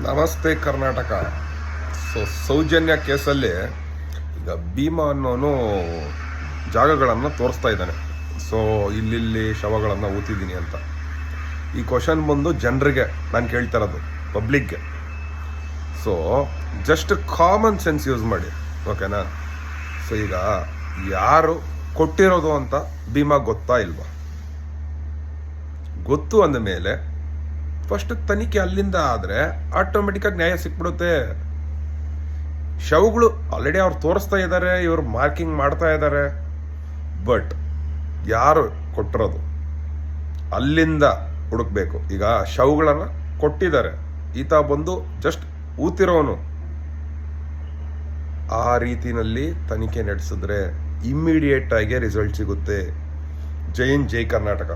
ನಮಸ್ತೆ ಕರ್ನಾಟಕ. ಸೌಜನ್ಯ ಕೇಸಲ್ಲಿ ಈಗ ಭೀಮಾ ಅನ್ನೋನು ಜಾಗಗಳನ್ನು ತೋರಿಸ್ತಾ ಇದ್ದಾನೆ. ಇಲ್ಲಿ ಶವಗಳನ್ನು ಊತಿದ್ದೀನಿ ಅಂತ. ಈ ಕ್ವಶನ್ ಬಂದು ಜನರಿಗೆ ನಾನು ಕೇಳ್ತಾ ಇರೋದು, ಪಬ್ಲಿಕ್ಗೆ. ಜಸ್ಟ್ ಕಾಮನ್ ಸೆನ್ಸ್ ಯೂಸ್ ಮಾಡಿ, ಓಕೆನಾ? ಈಗ ಯಾರು ಕೊಟ್ಟಿರೋದು ಅಂತ ಭೀಮಾ ಗೊತ್ತಾ ಇಲ್ವಾ? ಗೊತ್ತು ಅಂದ ಮೇಲೆ ಫಸ್ಟ್ ತನಿಖೆ ಅಲ್ಲಿಂದ ಆದರೆ ಆಟೋಮೆಟಿಕ್ಕಾಗಿ ನ್ಯಾಯ ಸಿಕ್ಬಿಡುತ್ತೆ. ಶವಗಳು ಆಲ್ರೆಡಿ ಅವ್ರು ತೋರಿಸ್ತಾ ಇದ್ದಾರೆ, ಇವರು ಮಾರ್ಕಿಂಗ್ ಮಾಡ್ತಾ ಇದ್ದಾರೆ. ಬಟ್ ಯಾರು ಕೊಟ್ಟಿರೋದು ಅಲ್ಲಿಂದ ಹುಡುಕ್ಬೇಕು. ಈಗ ಶವಗಳನ್ನು ಕೊಟ್ಟಿದ್ದಾರೆ, ಈತ ಬಂದು ಜಸ್ಟ್ ಊತಿರೋನು. ಆ ರೀತಿನಲ್ಲಿ ತನಿಖೆ ನಡೆಸಿದ್ರೆ ಇಮ್ಮಿಡಿಯೇಟ್ ಆಗಿ ರಿಸಲ್ಟ್ ಸಿಗುತ್ತೆ. ಜೈ ಹಿಂದ್, ಜೈ ಕರ್ನಾಟಕ.